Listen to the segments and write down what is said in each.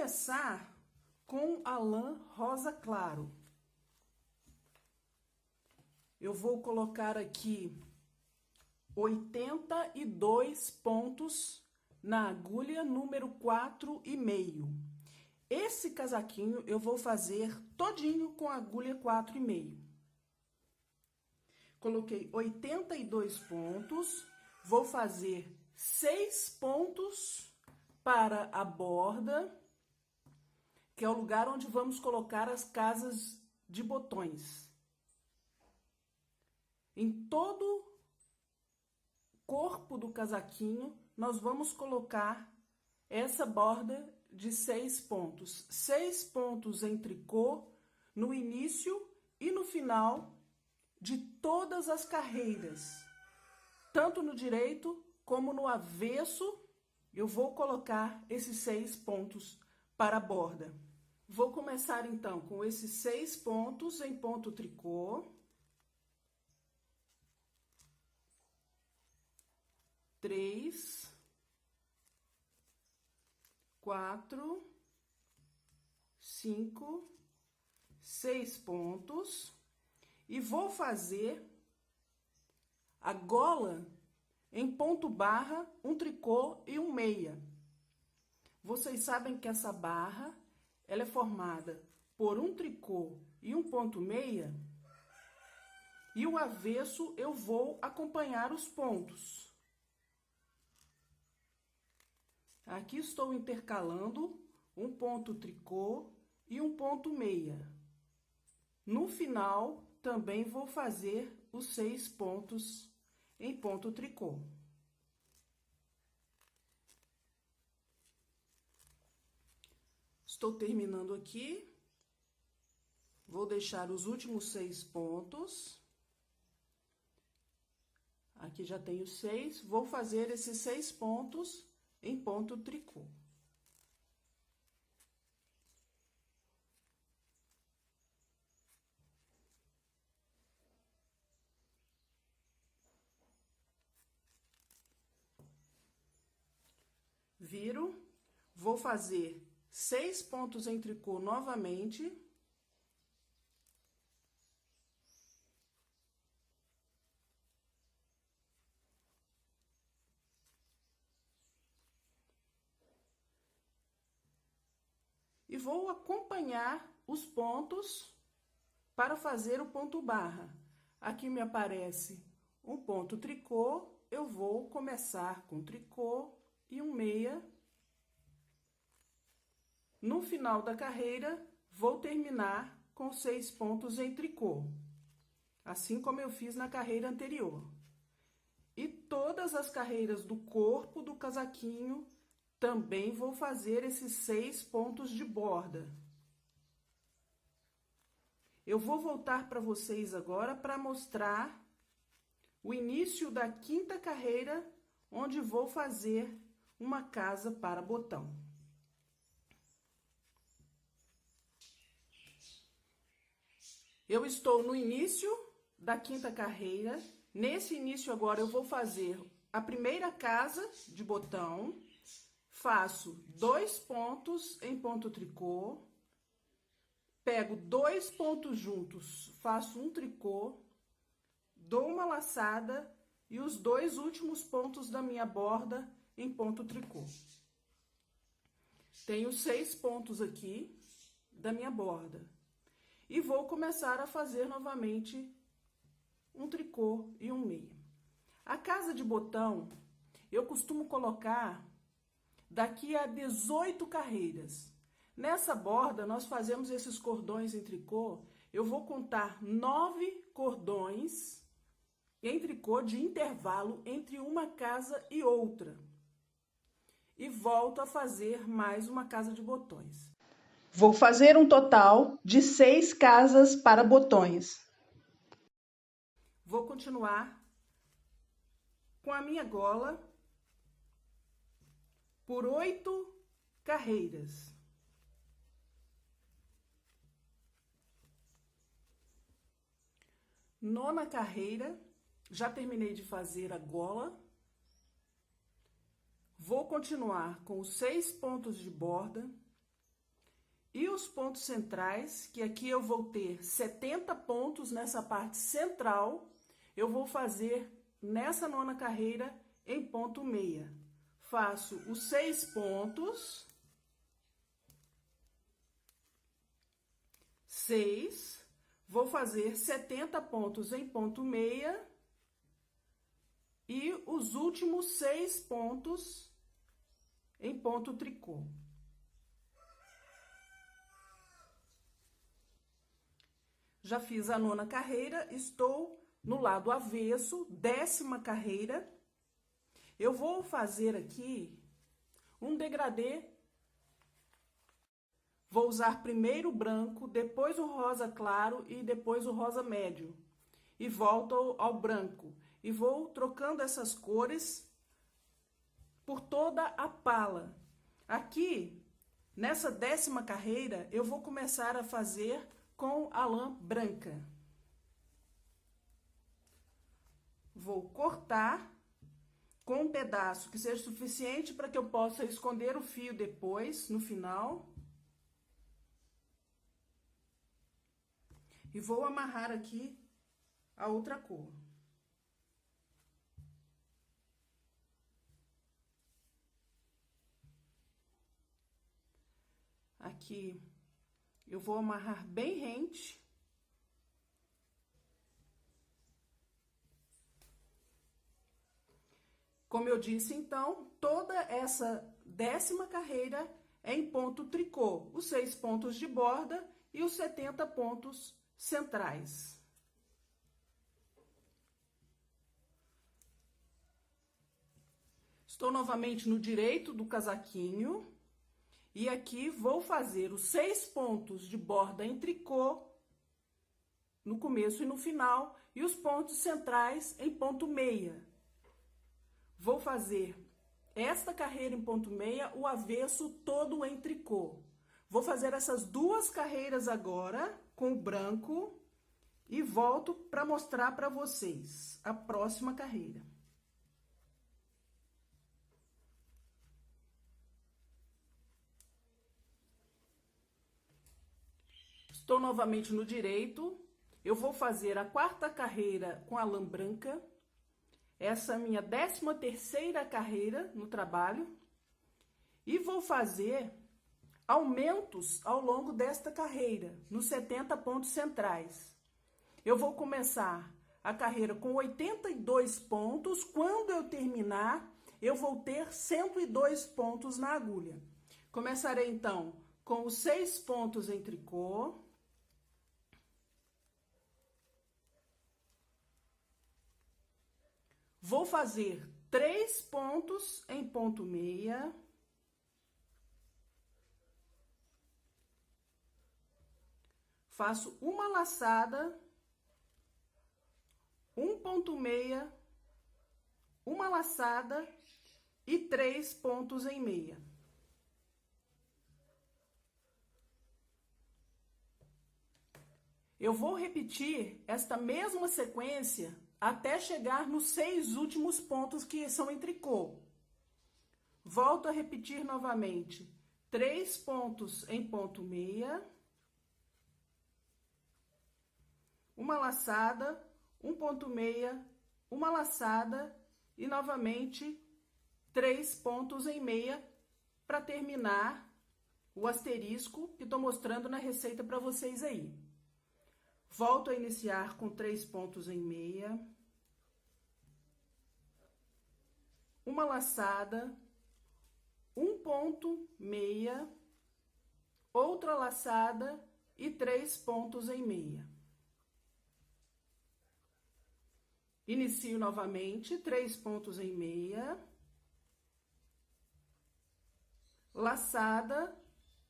começar com a lã rosa claro. Eu vou colocar aqui 82 pontos na agulha número 4,5. Esse casaquinho eu vou fazer todinho com a agulha 4,5. Coloquei 82 pontos, vou fazer 6 pontos para a borda, que é o lugar onde vamos colocar as casas de botões. Em todo o corpo do casaquinho, nós vamos colocar essa borda de 6 pontos. 6 pontos em tricô no início e no final de todas as carreiras. Tanto no direito como no avesso, eu vou colocar esses 6 pontos para a borda. Vou começar então com esses 6 pontos em ponto tricô. 3, 4, 5, 6 pontos e vou fazer a gola em ponto barra, um tricô e um meia. Vocês sabem que essa barra, ela é formada por um tricô e um ponto meia, e o avesso eu vou acompanhar os pontos. Aqui estou intercalando um ponto tricô e um ponto meia. No final, também vou fazer os 6 pontos em ponto tricô. Estou terminando aqui. Vou deixar os últimos 6 pontos. Aqui já tenho 6. Vou fazer esses 6 pontos em ponto tricô. Viro, vou fazer 6 pontos em tricô novamente. E vou acompanhar os pontos para fazer o ponto barra. Aqui me aparece um ponto tricô, eu vou começar com tricô e um meia. No final da carreira, vou terminar com 6 pontos em tricô, assim como eu fiz na carreira anterior. E todas as carreiras do corpo do casaquinho, também vou fazer esses 6 pontos de borda. Eu vou voltar para vocês agora para mostrar o início da 5ª carreira, onde vou fazer uma casa para botão. Eu estou no início da 5ª carreira. Nesse início agora eu vou fazer a primeira casa de botão. Faço 2 pontos em ponto tricô, pego 2 pontos juntos, faço um tricô, dou uma laçada e os 2 últimos pontos da minha borda em ponto tricô. Tenho 6 pontos aqui da minha borda e vou começar a fazer novamente um tricô e um meia. A casa de botão eu costumo colocar daqui a 18 carreiras. Nessa borda, nós fazemos esses cordões em tricô. Eu vou contar 9 cordões em tricô de intervalo entre uma casa e outra. E volto a fazer mais uma casa de botões. Vou fazer um total de 6 casas para botões. Vou continuar com a minha gola por 8 carreiras. Nona carreira, já terminei de fazer a gola. Vou continuar com os 6 pontos de borda e os pontos centrais, que aqui eu vou ter 70 pontos nessa parte central, eu vou fazer nessa nona carreira em ponto meia. Faço os 6 pontos, 6, vou fazer 70 pontos em ponto meia e os últimos 6 pontos em ponto tricô. Já fiz a nona carreira, estou no lado avesso, 10ª carreira. Eu vou fazer aqui um degradê. Vou usar primeiro o branco, depois o rosa claro e depois o rosa médio. E volto ao branco. E vou trocando essas cores por toda a pala. Aqui, nessa 10ª carreira, eu vou começar a fazer com a lã branca. Vou cortar com um pedaço que seja suficiente para que eu possa esconder o fio depois, no final. E vou amarrar aqui a outra cor. Aqui eu vou amarrar bem rente. Como eu disse, então, toda essa 10ª carreira é em ponto tricô, os 6 pontos de borda e os 70 pontos centrais. Estou novamente no direito do casaquinho e aqui vou fazer os 6 pontos de borda em tricô no começo e no final e os pontos centrais em ponto meia. Vou fazer esta carreira em ponto meia, o avesso todo em tricô. Vou fazer essas 2 carreiras agora com o branco e volto para mostrar para vocês a próxima carreira. Estou novamente no direito. Eu vou fazer a 4ª carreira com a lã branca. Essa é a minha 13ª carreira no trabalho. E vou fazer aumentos ao longo desta carreira, nos 70 pontos centrais. Eu vou começar a carreira com 82 pontos. Quando eu terminar, eu vou ter 102 pontos na agulha. Começarei, então, com os 6 pontos em tricô. Vou fazer 3 pontos em ponto meia. Faço uma laçada, um ponto meia, uma laçada e 3 pontos em meia. Eu vou repetir esta mesma sequência até chegar nos 6 últimos pontos que são em tricô. Volto a repetir novamente. 3 pontos em ponto meia. Uma laçada, um ponto meia, uma laçada e novamente 3 pontos em meia para terminar o asterisco que estou mostrando na receita para vocês aí. Volto a iniciar com 3 pontos em meia, uma laçada, um ponto meia, outra laçada e 3 pontos em meia. Inicio novamente, 3 pontos em meia, laçada,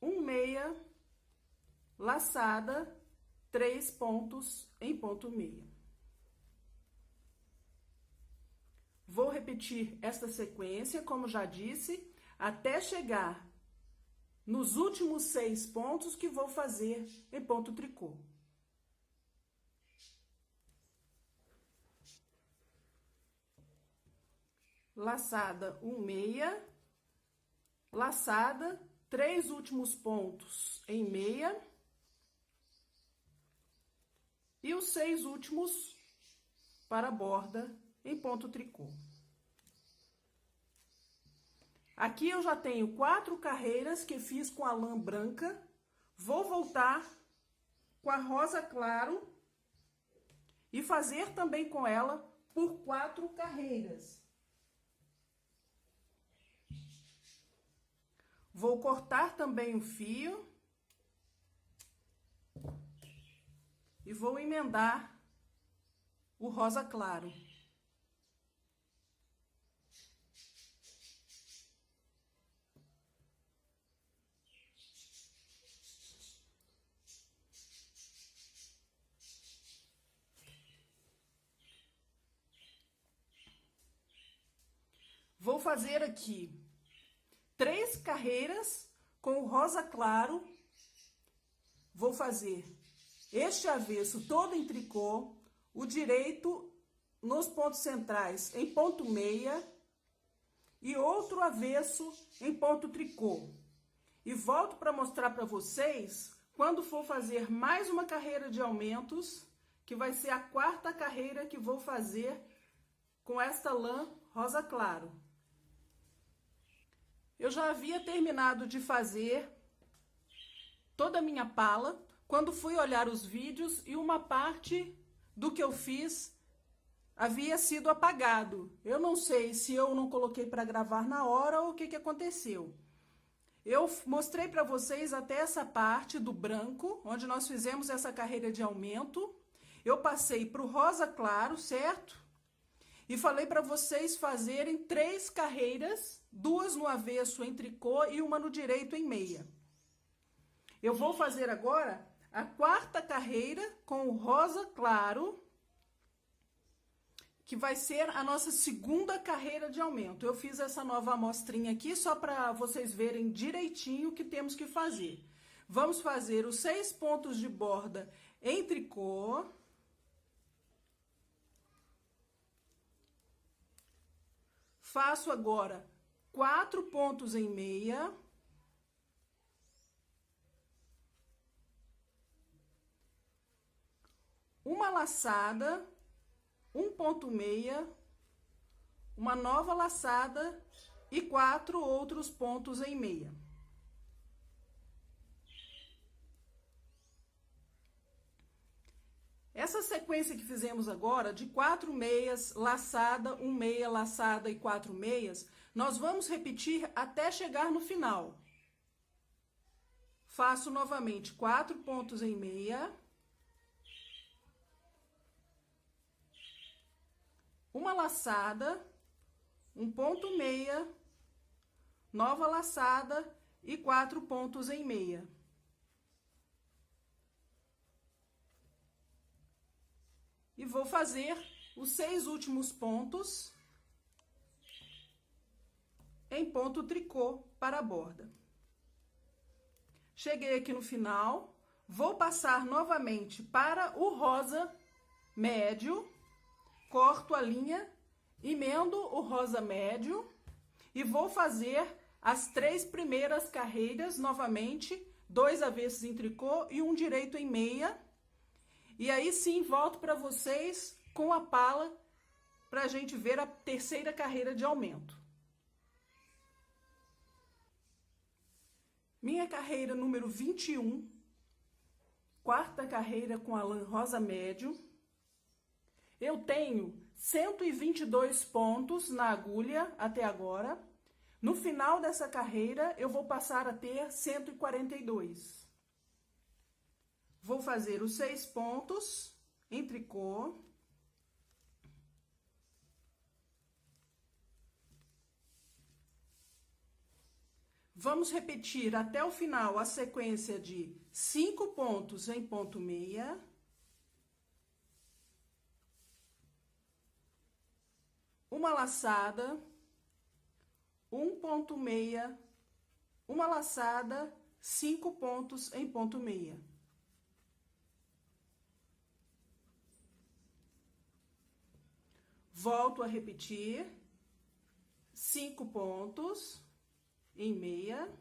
um meia, laçada, 3 pontos em ponto meia. Vou repetir esta sequência, como já disse, até chegar nos últimos 6 pontos que vou fazer em ponto tricô. Laçada, um meia, laçada, 3 últimos pontos em meia e os 6 últimos para a borda em ponto tricô. Aqui eu já tenho 4 carreiras que fiz com a lã branca. Vou voltar com a rosa claro e fazer também com ela por 4 carreiras. Vou cortar também o fio e vou emendar o rosa claro. Vou fazer aqui 3 carreiras com o rosa claro. Vou fazer este avesso todo em tricô, o direito nos pontos centrais em ponto meia e outro avesso em ponto tricô. E volto para mostrar para vocês quando for fazer mais uma carreira de aumentos, que vai ser a 4ª carreira que vou fazer com esta lã rosa claro. Eu já havia terminado de fazer toda a minha pala quando fui olhar os vídeos e uma parte do que eu fiz havia sido apagado. Eu não sei se eu não coloquei para gravar na hora ou o que aconteceu. Eu mostrei para vocês até essa parte do branco, onde nós fizemos essa carreira de aumento. Eu passei para o rosa claro, certo? E falei para vocês fazerem 3 carreiras, 2 no avesso em tricô e uma no direito em meia. Eu vou fazer agora a 4ª carreira com o rosa claro, que vai ser a nossa 2ª carreira de aumento. Eu fiz essa nova amostrinha aqui só para vocês verem direitinho o que temos que fazer. Vamos fazer os 6 pontos de borda em tricô. Faço agora 4 pontos em meia. Uma laçada, um ponto meia, uma nova laçada e 4 outros pontos em meia. Essa sequência que fizemos agora, de 4 meias, laçada, 1 meia, laçada e 4 meias, nós vamos repetir até chegar no final. Faço novamente 4 pontos em meia. Uma laçada, um ponto meia, nova laçada e 4 pontos em meia. E vou fazer os 6 últimos pontos em ponto tricô para a borda. Cheguei aqui no final, vou passar novamente para o rosa médio, corto a linha, emendo o rosa médio e vou fazer as 3 primeiras carreiras novamente, 2 avessos em tricô e um direito em meia. E aí sim, volto para vocês com a pala para a gente ver a 3ª carreira de aumento. Minha carreira número 21, 4ª carreira com a lã rosa médio. Eu tenho 122 pontos na agulha até agora. No final dessa carreira, eu vou passar a ter 142. Vou fazer os 6 pontos em tricô. Vamos repetir até o final a sequência de 5 pontos em ponto meia. Uma laçada, um ponto meia, uma laçada, 5 pontos em ponto meia. Volto a repetir, 5 pontos em meia,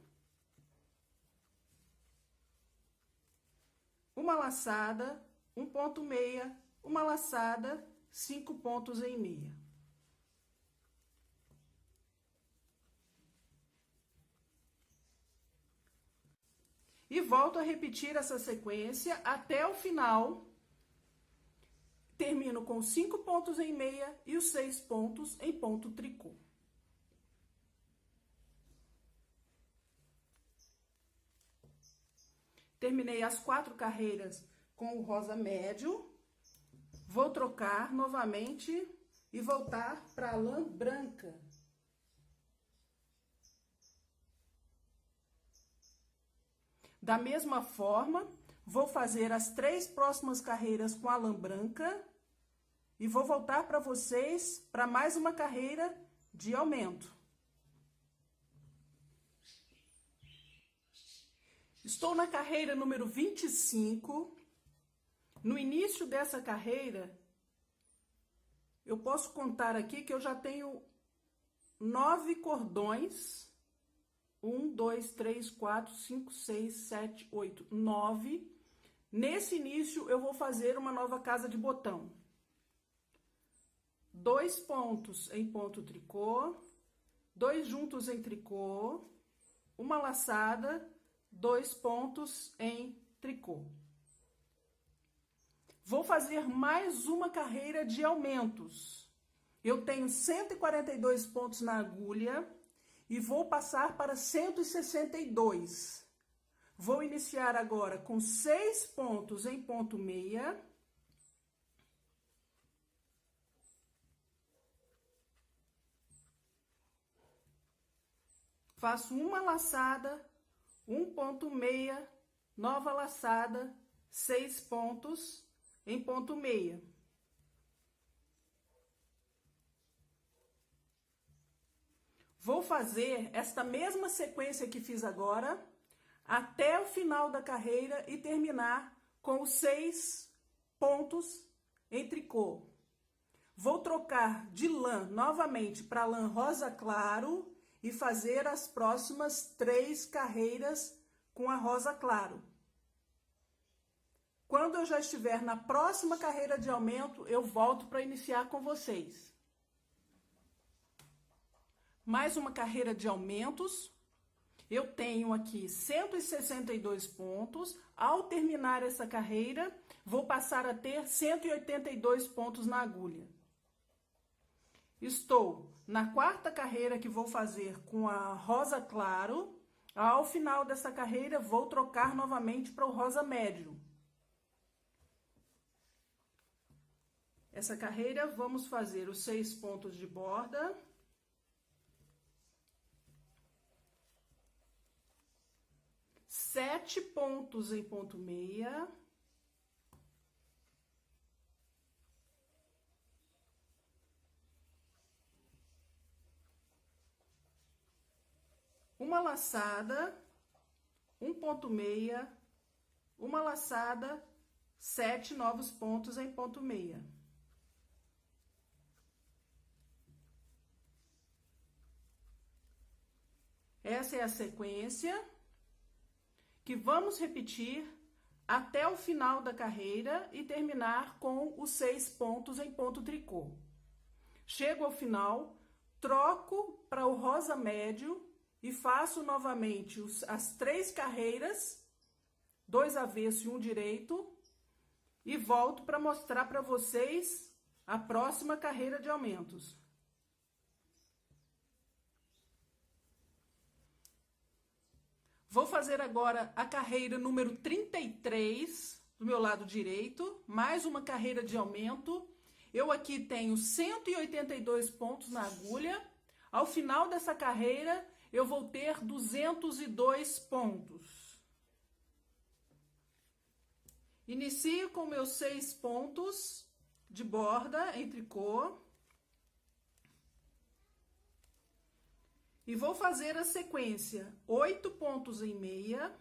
uma laçada, 1 ponto meia, uma laçada, 5 pontos em meia. E volto a repetir essa sequência até o final. Termino com 5 pontos em meia e os 6 pontos em ponto tricô. Terminei as 4 carreiras com o rosa médio. Vou trocar novamente e voltar para a lã branca. Da mesma forma, vou fazer as 3 próximas carreiras com a lã branca e vou voltar para vocês para mais uma carreira de aumento. Estou na carreira número 25. No início dessa carreira, eu posso contar aqui que eu já tenho 9 cordões. 1, 2, 3, 4, 5, 6, 7, 8, 9. Nesse início, eu vou fazer uma nova casa de botão. 2 pontos em ponto tricô, 2 juntos em tricô, uma laçada, 2 pontos em tricô. Vou fazer mais uma carreira de aumentos. Eu tenho 142 pontos na agulha e vou passar para 162. Vou iniciar agora com 6 pontos em ponto meia. Faço uma laçada, 1 ponto meia, nova laçada, 6 pontos em ponto meia. Vou fazer esta mesma sequência que fiz agora, até o final da carreira e terminar com os 6 pontos em tricô. Vou trocar de lã novamente para lã rosa claro e fazer as próximas 3 carreiras com a rosa claro. Quando eu já estiver na próxima carreira de aumento, eu volto para iniciar com vocês. Mais uma carreira de aumentos. Eu tenho aqui 162 pontos. Ao terminar essa carreira, vou passar a ter 182 pontos na agulha. Estou na 4ª carreira que vou fazer com a rosa claro. Ao final dessa carreira, vou trocar novamente para o rosa médio. Essa carreira, vamos fazer os 6 pontos de borda. Sete pontos em ponto meia. Uma laçada, 1 ponto meia, uma laçada, 7 novos pontos em ponto meia. Essa é a sequência que vamos repetir até o final da carreira e terminar com os 6 pontos em ponto tricô. Chego ao final, troco para o rosa médio e faço novamente as 3 carreiras, 2 avesso e 1 direito, e volto para mostrar para vocês a próxima carreira de aumentos. Vou fazer agora a carreira número 33, do meu lado direito, mais uma carreira de aumento. Eu aqui tenho 182 pontos na agulha. Ao final dessa carreira, eu vou ter 202 pontos. Inicio com meus 6 pontos de borda em tricô. E vou fazer a sequência, 8 pontos em meia.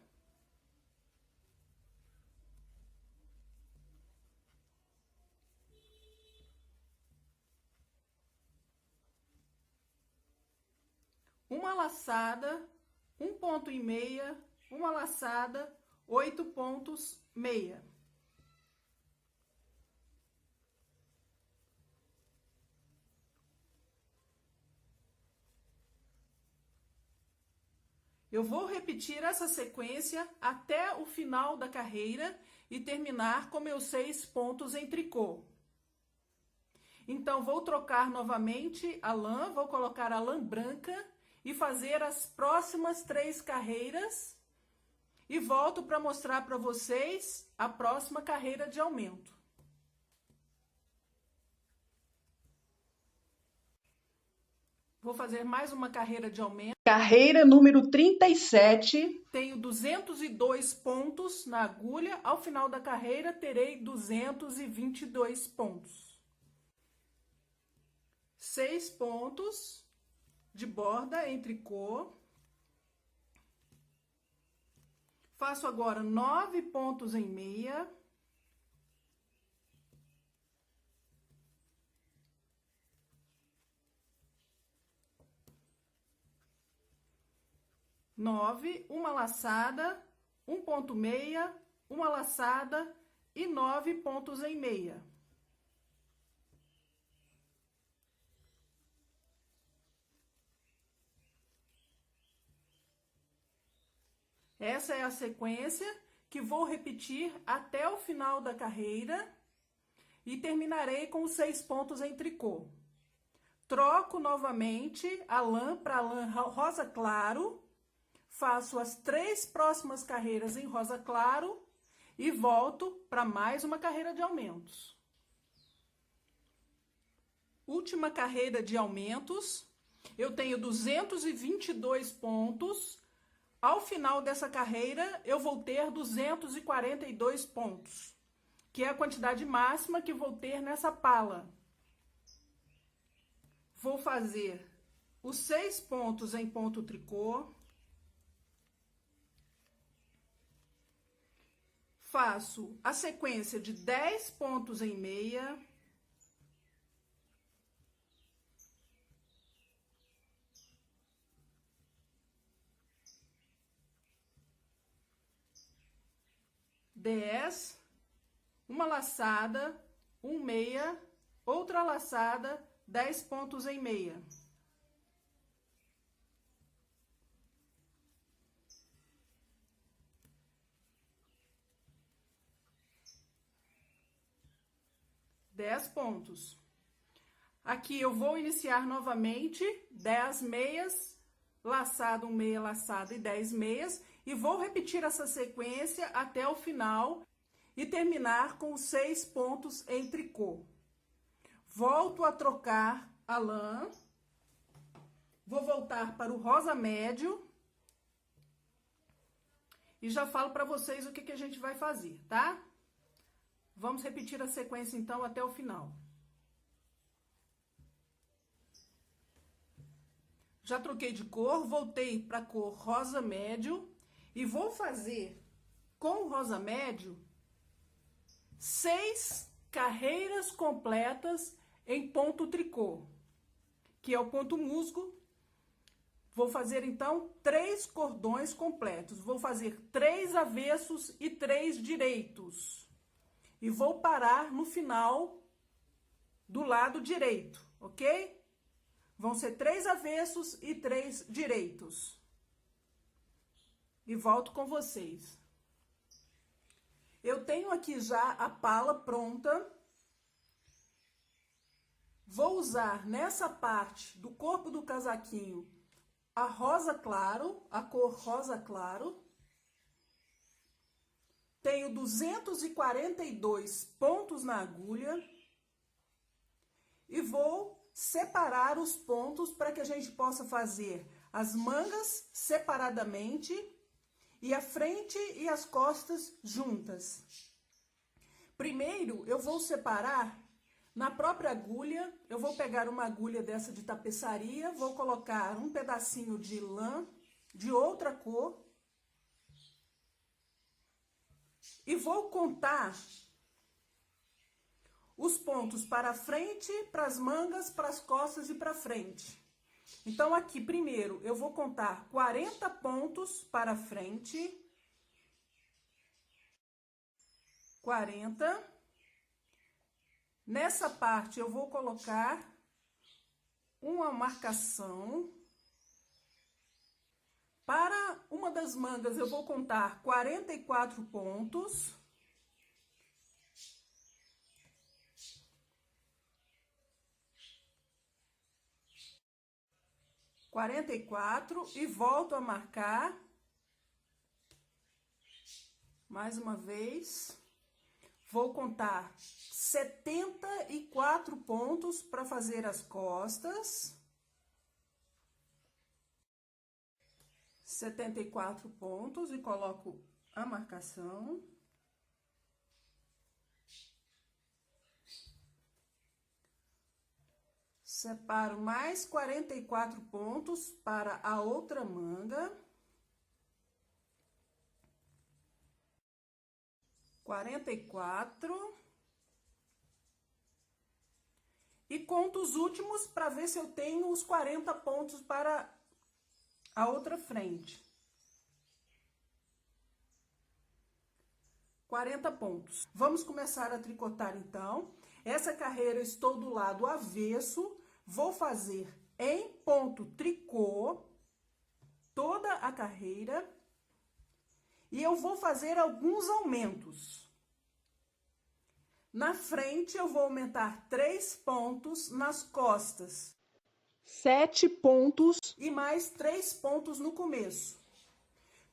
Uma laçada, 1 ponto em meia, uma laçada, 8 pontos meia. Eu vou repetir essa sequência até o final da carreira e terminar com meus 6 pontos em tricô. Então, vou trocar novamente a lã, vou colocar a lã branca e fazer as próximas 3 carreiras e volto para mostrar para vocês a próxima carreira de aumento. Vou fazer mais uma carreira de aumento. Carreira número 37. Tenho 202 pontos na agulha. Ao final da carreira, terei 222 pontos. 6 pontos de borda em tricô. Faço agora 9 pontos em meia. Uma laçada, um ponto meia, uma laçada e 9 pontos em meia. Essa é a sequência que vou repetir até o final da carreira e terminarei com os 6 pontos em tricô. Troco novamente a lã para lã rosa claro. Faço as 3 próximas carreiras em rosa claro e volto para mais uma carreira de aumentos. Última carreira de aumentos, eu tenho 222 pontos. Ao final dessa carreira, eu vou ter 242 pontos, que é a quantidade máxima que vou ter nessa pala. Vou fazer os 6 pontos em ponto tricô. Faço a sequência de 10 pontos em meia. Uma laçada, um meia, outra laçada, 10 pontos em meia. Pontos. Aqui eu vou iniciar novamente 10 meias, laçado, um meia, laçado e 10 meias, e vou repetir essa sequência até o final e terminar com 6 pontos em tricô. Volto a trocar a lã, vou voltar para o rosa médio e já falo para vocês o que a gente vai fazer, tá? Vamos repetir a sequência, então, até o final. Já troquei de cor, voltei para a cor rosa médio e vou fazer com o rosa médio 6 carreiras completas em ponto tricô, que é o ponto musgo. Vou fazer, então, 3 cordões completos. Vou fazer 3 avessos e 3 direitos. E vou parar no final do lado direito, ok? Vão ser 3 avessos e 3 direitos. E volto com vocês. Eu tenho aqui já a pala pronta. Vou usar nessa parte do corpo do casaquinho a rosa claro, a cor rosa claro. Tenho 242 pontos na agulha e vou separar os pontos para que a gente possa fazer as mangas separadamente e a frente e as costas juntas. Primeiro, eu vou separar na própria agulha. Eu vou pegar uma agulha dessa de tapeçaria, vou colocar um pedacinho de lã de outra cor e vou contar os pontos para frente, para as mangas, para as costas e para frente. Então, aqui, primeiro, eu vou contar 40 pontos para frente, 40. Nessa parte, eu vou colocar uma marcação. Para uma das mangas, eu vou contar 44 pontos. E volto a marcar. Mais uma vez. Vou contar 74 pontos para fazer as costas. 74 pontos e coloco a marcação. Separo mais 44 pontos para a outra manga. 44. E conto os últimos para ver se eu tenho os 40 pontos para a outra frente. 40 pontos. Vamos começar a tricotar, então. Essa carreira eu estou do lado avesso. Vou fazer em ponto tricô toda a carreira. E eu vou fazer alguns aumentos. Na frente, eu vou aumentar 3 pontos nas costas. 7 pontos. E mais 3 pontos no começo.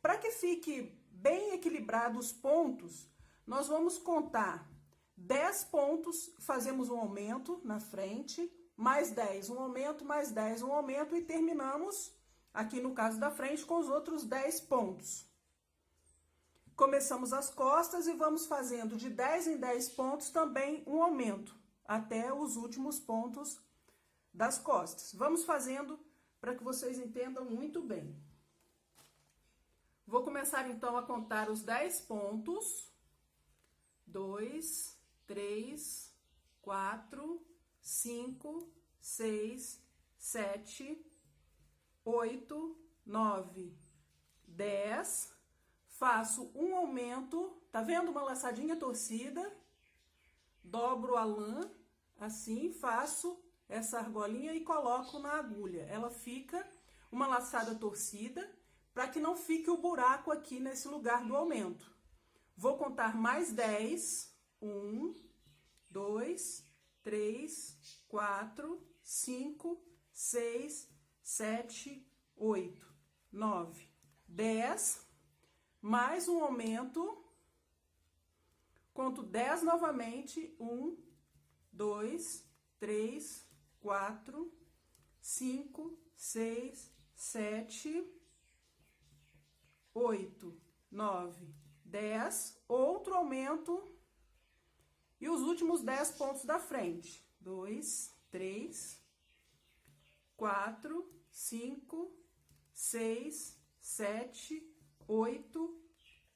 Para que fique bem equilibrado os pontos, nós vamos contar 10 pontos, fazemos um aumento na frente, mais 10, um aumento, mais 10, um aumento, e terminamos, aqui no caso da frente, com os outros 10 pontos. Começamos as costas e vamos fazendo de 10 em 10 pontos também um aumento, até os últimos pontos das costas. Vamos fazendo para que vocês entendam muito bem. Vou começar então a contar os 10 pontos. 2, 3, 4, 5, 6, 7, 8, 9, 10. Faço um aumento, tá vendo uma laçadinha torcida? Dobro a lã, assim, faço essa argolinha e coloco na agulha. Ela fica uma laçada torcida, para que não fique o buraco aqui nesse lugar do aumento. Vou contar mais 10. 1, 2, 3, 4, 5, 6, 7, 8, 9, 10. Mais um aumento. Conto 10 novamente. 1, 2, 3, 4, 5, 6, 7, 8, 9, 10. Outro aumento. E os últimos 10 pontos da frente. 2, 3, 4, 5, 6, 7, 8,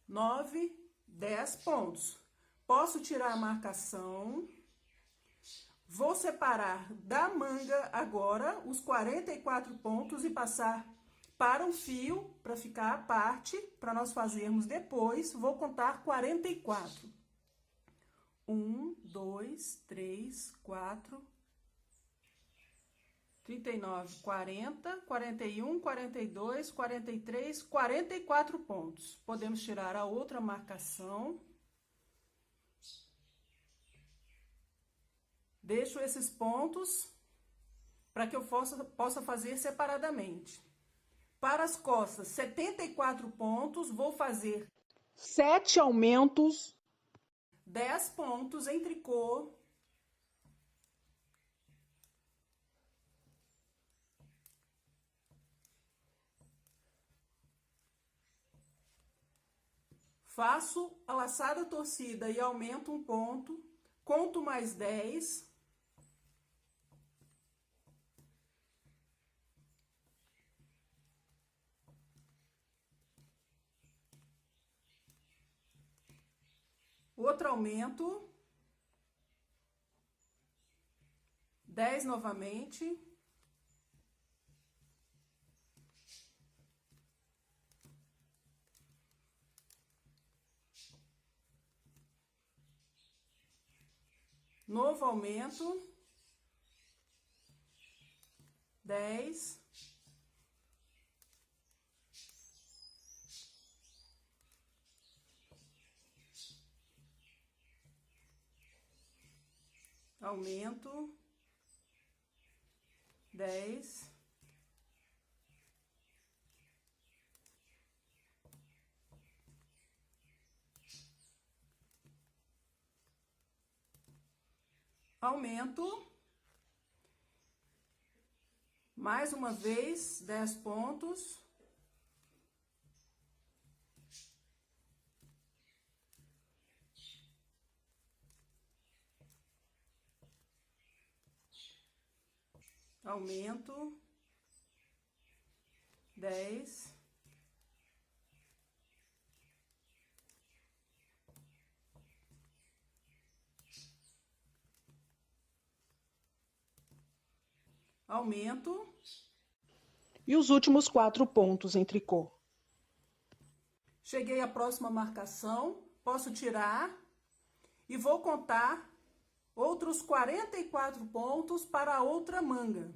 9, 10 pontos. Posso tirar a marcação. Vou separar da manga agora os 44 pontos e passar para um fio, para ficar à parte, para nós fazermos depois. Vou contar 44. 1, 2, 3, 4, 39, 40, 41, 42, 43, 44 pontos. Podemos tirar a outra marcação. Deixo esses pontos para que eu possa fazer separadamente. Para as costas, 74 pontos, vou fazer 7 aumentos. 10 pontos em tricô. Faço a laçada torcida e aumento um ponto, conto mais 10. Outro aumento. 10 novamente. novo aumento, 10, aumento, 10, aumento, mais uma vez, 10 pontos, aumento, 10, aumento. E os últimos 4 pontos em tricô. Cheguei à próxima marcação, posso tirar e vou contar outros 44 pontos para a outra manga.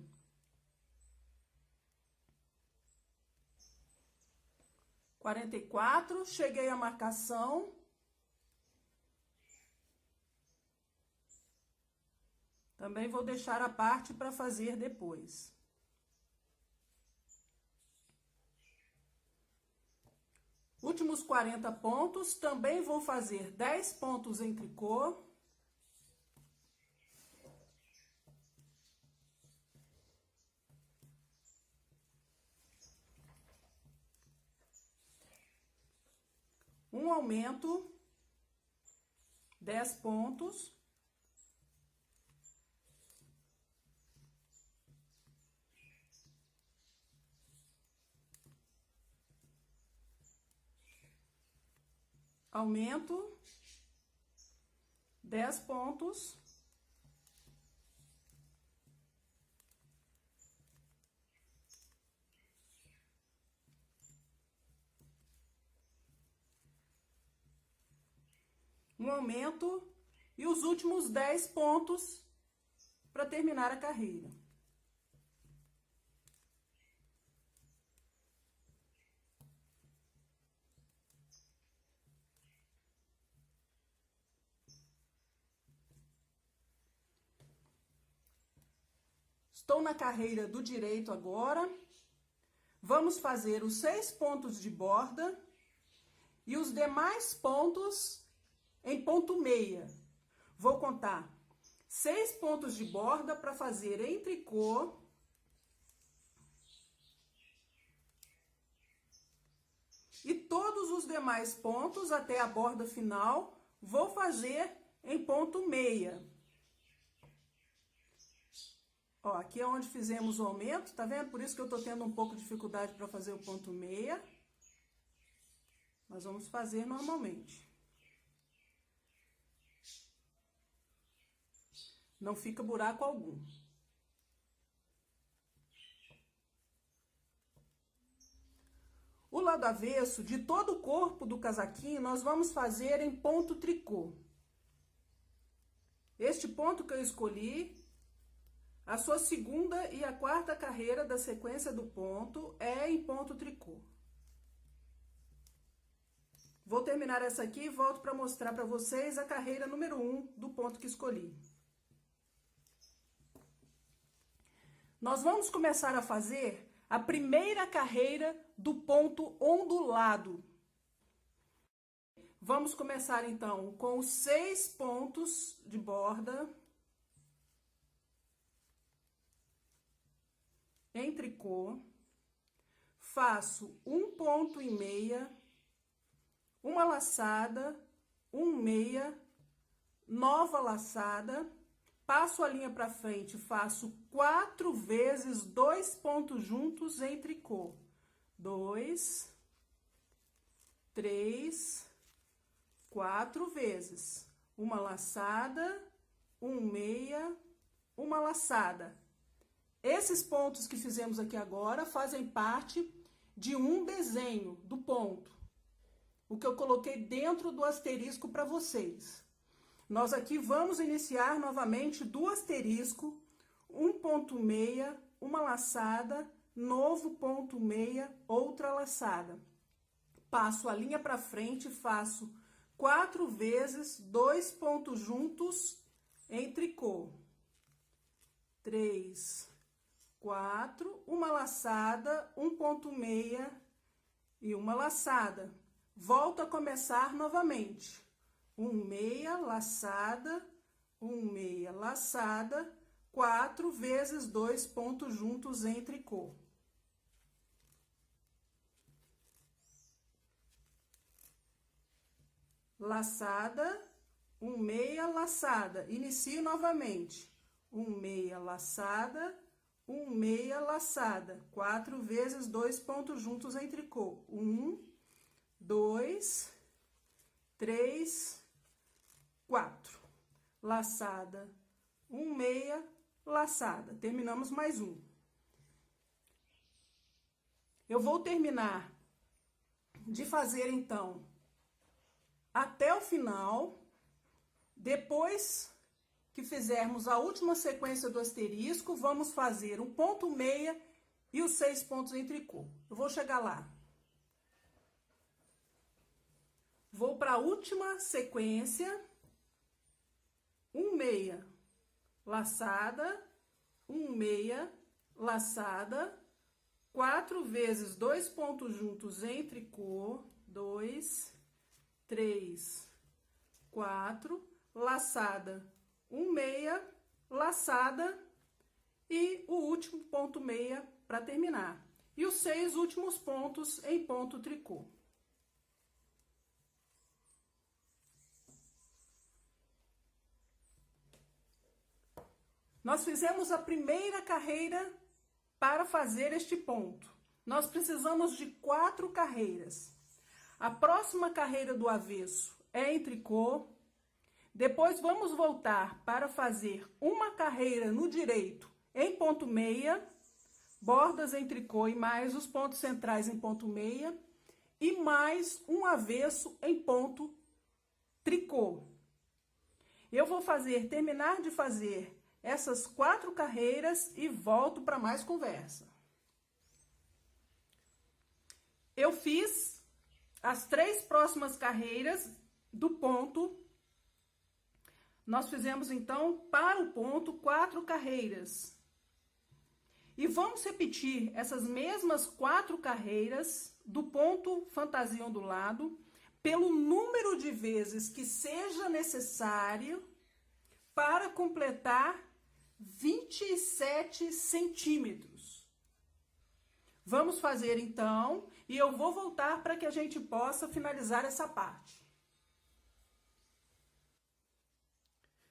44, cheguei à marcação. Também vou deixar a parte para fazer depois. Últimos 40 pontos, também vou fazer 10 pontos em tricô. Um aumento, 10 pontos. Aumento, 10 pontos. Um aumento e os últimos 10 pontos para terminar a carreira. Estou na carreira do direito agora. Vamos fazer os 6 pontos de borda e os demais pontos em ponto meia. Vou contar 6 pontos de borda para fazer em tricô. E todos os demais pontos até a borda final vou fazer em ponto meia. Ó, aqui é onde fizemos o aumento, tá vendo? Por isso que eu tô tendo um pouco de dificuldade para fazer o ponto meia. Nós vamos fazer normalmente. Não fica buraco algum. O lado avesso de todo o corpo do casaquinho, nós vamos fazer em ponto tricô. Este ponto que eu escolhi, a sua segunda e a quarta carreira da sequência do ponto é em ponto tricô. Vou terminar essa aqui e volto para mostrar para vocês a carreira número 1 do ponto que escolhi. Nós vamos começar a fazer a primeira carreira do ponto ondulado. Vamos começar então com os 6 pontos de borda em tricô. Faço um ponto e meia, uma laçada, um meia, nova laçada. Passo a linha para frente, faço 4 vezes 2 pontos juntos em tricô. 2, 3, 4 vezes. Uma laçada, um meia, uma laçada. Esses pontos que fizemos aqui agora fazem parte de um desenho do ponto. O que eu coloquei dentro do asterisco para vocês. nós aqui vamos iniciar novamente do asterisco, um ponto meia, uma laçada, novo ponto meia, outra laçada. Passo a linha para frente, faço 4 vezes 2 pontos juntos em tricô. 3, 4, uma laçada, um ponto meia e uma laçada. Volto a começar novamente. Um meia, laçada, um meia, laçada, 4 vezes 2 pontos juntos em tricô. Laçada, um meia, laçada. Inicio novamente. Um meia, laçada, um meia, laçada. 4 vezes 2 pontos juntos em tricô. 1, 2, 3, 4. Laçada, um meia, laçada. Terminamos mais um. Eu vou terminar de fazer, então, até o final. Depois que fizermos a última sequência do asterisco, vamos fazer um ponto meia e os 6 pontos em tricô. Eu vou chegar lá. Vou para a última sequência. Um meia, laçada, um meia, laçada, 4 vezes 2 pontos juntos em tricô, 2, 3, 4, laçada, um meia, laçada e o último ponto meia para terminar. E os 6 últimos pontos em ponto tricô. Nós fizemos a primeira carreira para fazer este ponto. Nós precisamos de 4 carreiras. A próxima carreira do avesso é em tricô. Depois vamos voltar para fazer uma carreira no direito em ponto meia, bordas em tricô e mais os pontos centrais em ponto meia, e mais um avesso em ponto tricô. Eu vou terminar de fazer essas 4 carreiras e volto para mais conversa. Eu fiz as 3 próximas carreiras do ponto. Nós fizemos, então, para o ponto, 4 carreiras. E vamos repetir essas mesmas 4 carreiras do ponto fantasia ondulado pelo número de vezes que seja necessário para completar 27 centímetros. Vamos fazer, então, e eu vou voltar para que a gente possa finalizar essa parte.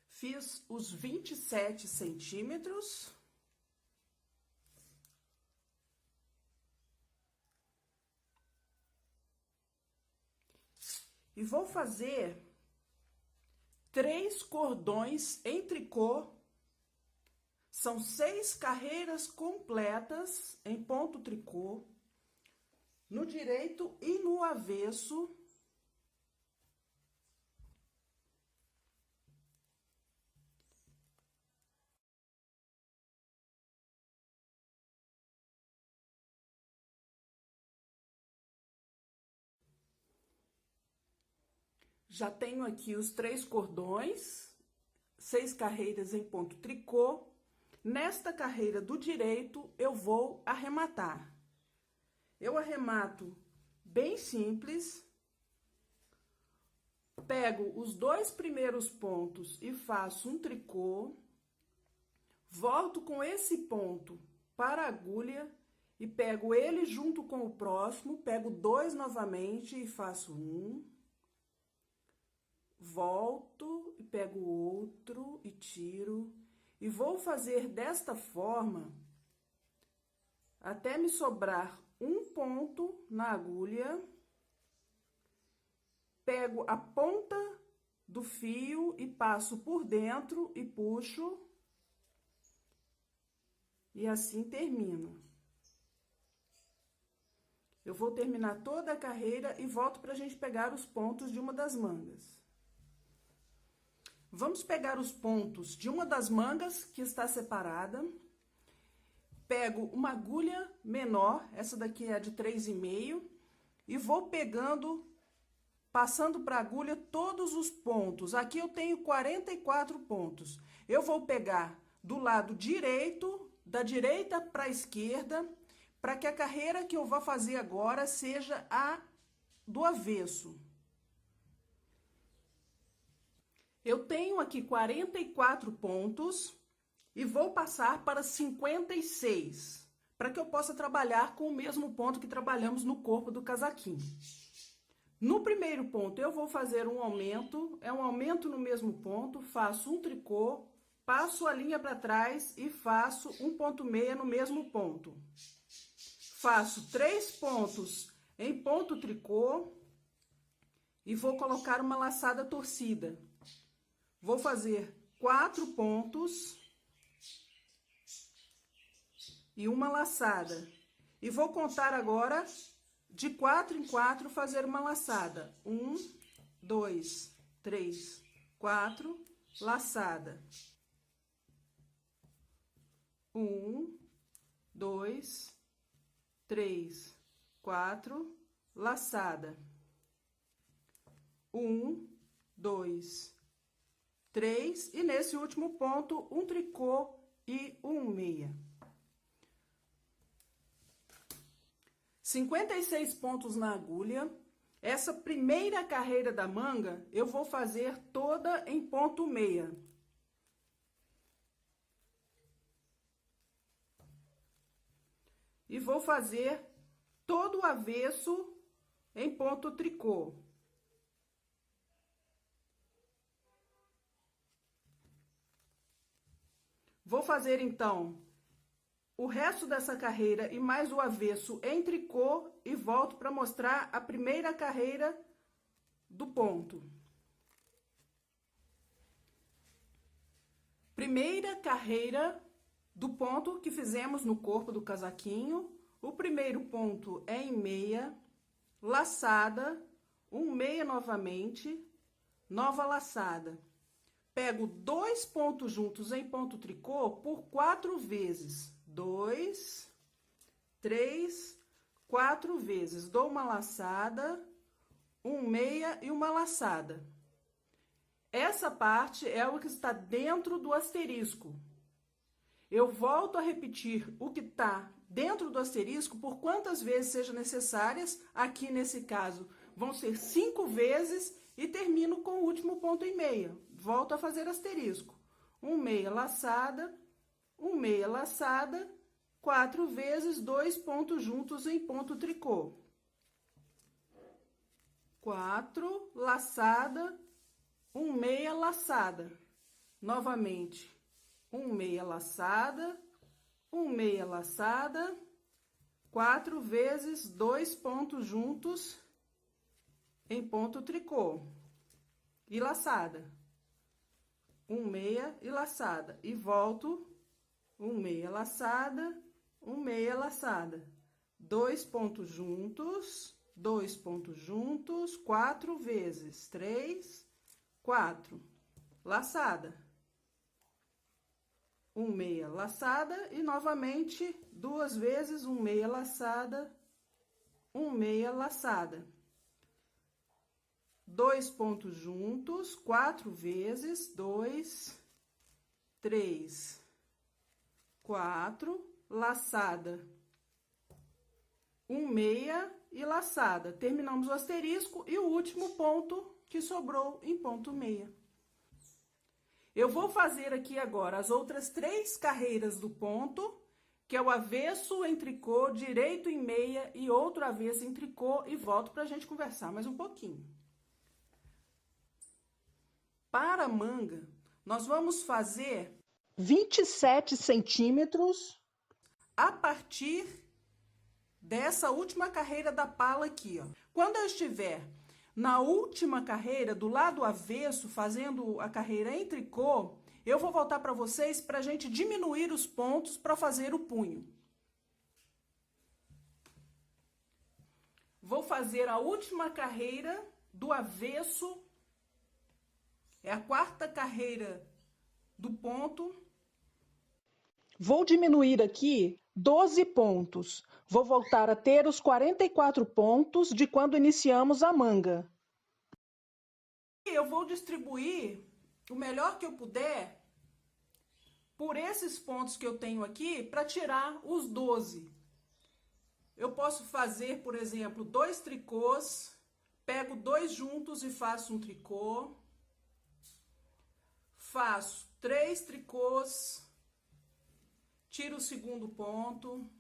Fiz os 27 centímetros. E vou fazer 3 cordões em tricô. São 6 carreiras completas em ponto tricô, no direito e no avesso. Já tenho aqui os 3 cordões, 6 carreiras em ponto tricô. Nesta carreira do direito, eu vou arrematar. Eu arremato bem simples. Pego os 2 primeiros pontos e faço um tricô. Volto com esse ponto para a agulha e pego ele junto com o próximo. Pego 2 novamente e faço um. Volto e pego outro e tiro. E vou fazer desta forma até me sobrar um ponto na agulha. Pego a ponta do fio e passo por dentro e puxo. E assim termino. Eu vou terminar toda a carreira e volto para a gente pegar os pontos de uma das mangas. Vamos pegar os pontos de uma das mangas que está separada. Pego uma agulha menor, essa daqui é a de 3,5, e vou pegando, passando para a agulha todos os pontos. Aqui eu tenho 44 pontos. Eu vou pegar do lado direito, da direita para a esquerda, para que a carreira que eu vou fazer agora seja a do avesso. Eu tenho aqui 44 pontos e vou passar para 56, para que eu possa trabalhar com o mesmo ponto que trabalhamos no corpo do casaquinho. No primeiro ponto, eu vou fazer um aumento, é um aumento no mesmo ponto, faço um tricô, passo a linha para trás e faço um ponto meia no mesmo ponto. Faço 3 pontos em ponto tricô e vou colocar uma laçada torcida. Vou fazer 4 pontos e uma laçada. E vou contar agora de 4 em 4 fazer uma laçada. 1, 2, 3, 4, laçada. 1, 2, 3, 4, laçada. 1, 2, 3, e nesse último ponto, um tricô e um meia. 56 pontos na agulha. Essa primeira carreira da manga, eu vou fazer toda em ponto meia. E vou fazer todo o avesso em ponto tricô. Vou fazer, então, o resto dessa carreira e mais o avesso em tricô e volto para mostrar a primeira carreira do ponto. Primeira carreira do ponto que fizemos no corpo do casaquinho. O primeiro ponto é em meia, laçada, um meia novamente, nova laçada. Pego 2 pontos juntos em ponto tricô por 4 vezes. 2, 3, 4 vezes. Dou uma laçada, um meia e uma laçada. Essa parte é o que está dentro do asterisco. Eu volto a repetir o que está dentro do asterisco por quantas vezes sejam necessárias. Aqui, nesse caso, vão ser 5 vezes e termino com o último ponto em meia. Volto a fazer asterisco. Um meia laçada, 4 vezes, 2 pontos juntos em ponto tricô. 4, laçada, um meia laçada. Novamente, um meia laçada, 4 vezes, 2 pontos juntos em ponto tricô. E laçada. Um meia e laçada. E volto, um meia laçada, 2 pontos juntos, 4 vezes, 3, 4, laçada. Um meia laçada e novamente 2 vezes, um meia laçada, 2 pontos juntos, 4 vezes, 2, 3, 4, laçada, um meia e laçada. Terminamos o asterisco e o último ponto que sobrou em ponto meia. Eu vou fazer aqui agora as outras 3 carreiras do ponto, que é o avesso em tricô, direito em meia e outro avesso em tricô, e volto para a gente conversar mais um pouquinho. Para a manga, nós vamos fazer 27 centímetros a partir dessa última carreira da pala aqui, ó. Quando eu estiver na última carreira, do lado avesso, fazendo a carreira em tricô, eu vou voltar para vocês para a gente diminuir os pontos para fazer o punho. Vou fazer a última carreira do avesso É a quarta carreira do ponto. Vou diminuir aqui 12 pontos. Vou voltar a ter os 44 pontos de quando iniciamos a manga. Eu vou distribuir o melhor que eu puder por esses pontos que eu tenho aqui para tirar os 12. Eu posso fazer, por exemplo, 2 tricôs, pego 2 juntos e faço um tricô. Faço 3 tricôs, tiro o segundo ponto,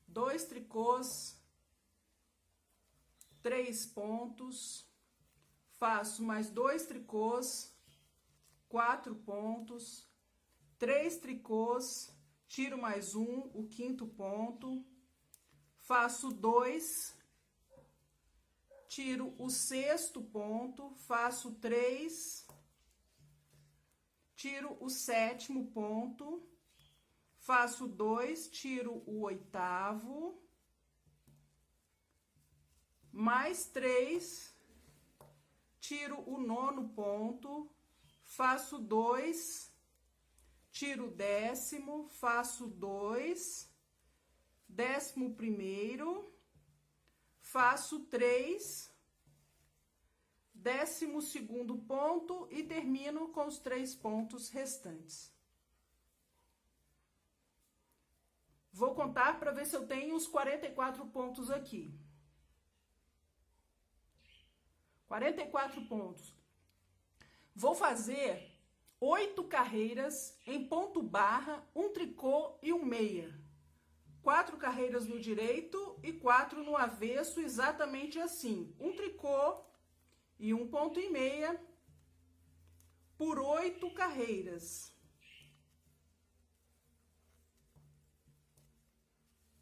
2 tricôs, 3 pontos, faço mais 2 tricôs, 4 pontos, 3 tricôs, tiro mais um, o quinto ponto, faço 2, tiro o sexto ponto, faço 3, tiro o sétimo ponto, faço 2, tiro o oitavo, mais 3, tiro o nono ponto, faço 2, tiro o décimo, faço 2, 11º, faço 3, 12º ponto e termino com os 3 pontos restantes. Vou contar para ver se eu tenho os 44 pontos aqui. 44 pontos. Vou fazer 8 carreiras em ponto barra, um tricô e um meia. 4 carreiras no direito e 4 no avesso, exatamente assim. Um tricô e um ponto e meia por 8 carreiras.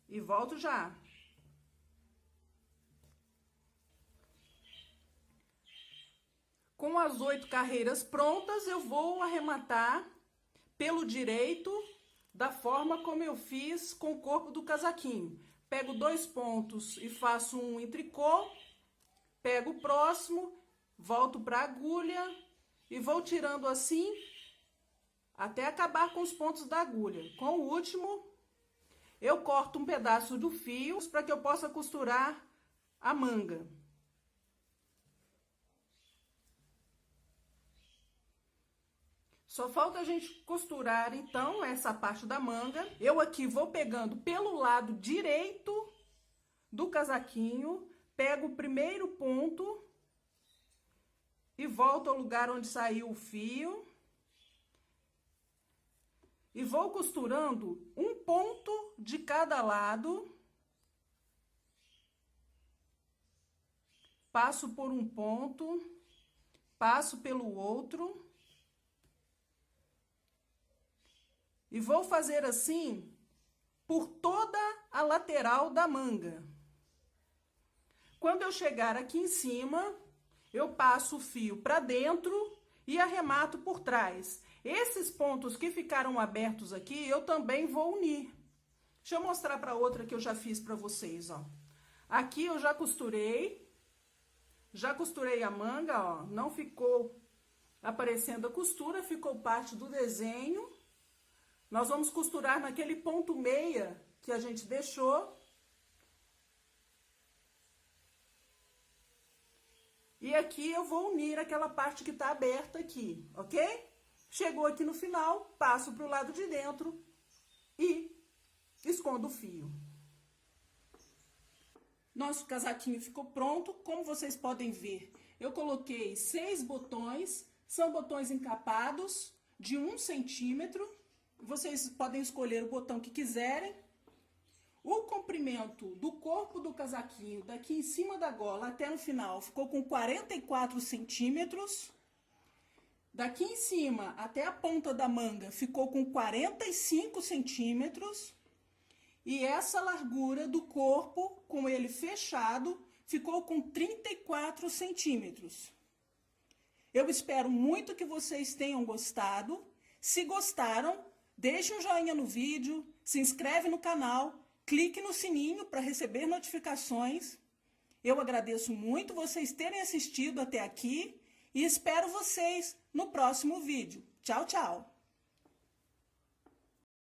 E volto já. Com as 8 carreiras prontas, eu vou arrematar pelo direito da forma como eu fiz com o corpo do casaquinho. Pego 2 pontos e faço um em tricô, pego o próximo, volto para a agulha e vou tirando assim até acabar com os pontos da agulha. Com o último, eu corto um pedaço do fio para que eu possa costurar a manga. Só falta a gente costurar, então, essa parte da manga. Eu aqui vou pegando pelo lado direito do casaquinho, pego o primeiro ponto e volto ao lugar onde saiu o fio. E vou costurando um ponto de cada lado. Passo por um ponto, passo pelo outro. E vou fazer assim por toda a lateral da manga. Quando eu chegar aqui em cima, eu passo o fio para dentro e arremato por trás. Esses pontos que ficaram abertos aqui, eu também vou unir. Deixa eu mostrar para outra que eu já fiz para vocês, ó. Aqui eu já costurei a manga, ó. Não ficou aparecendo a costura, ficou parte do desenho. Nós vamos costurar naquele ponto meia que a gente deixou. E aqui eu vou unir aquela parte que tá aberta aqui, ok? Chegou aqui no final, passo pro lado de dentro e escondo o fio. Nosso casaquinho ficou pronto. Como vocês podem ver, eu coloquei 6 botões. São botões encapados de 1 centímetro. Vocês podem escolher o botão que quiserem. O comprimento do corpo do casaquinho, daqui em cima da gola até no final, ficou com 44 centímetros. Daqui em cima até a ponta da manga, ficou com 45 centímetros. E essa largura do corpo, com ele fechado, ficou com 34 centímetros. Eu espero muito que vocês tenham gostado. Se gostaram, deixe um joinha no vídeo, se inscreve no canal, clique no sininho para receber notificações. Eu agradeço muito vocês terem assistido até aqui e espero vocês no próximo vídeo. Tchau, tchau!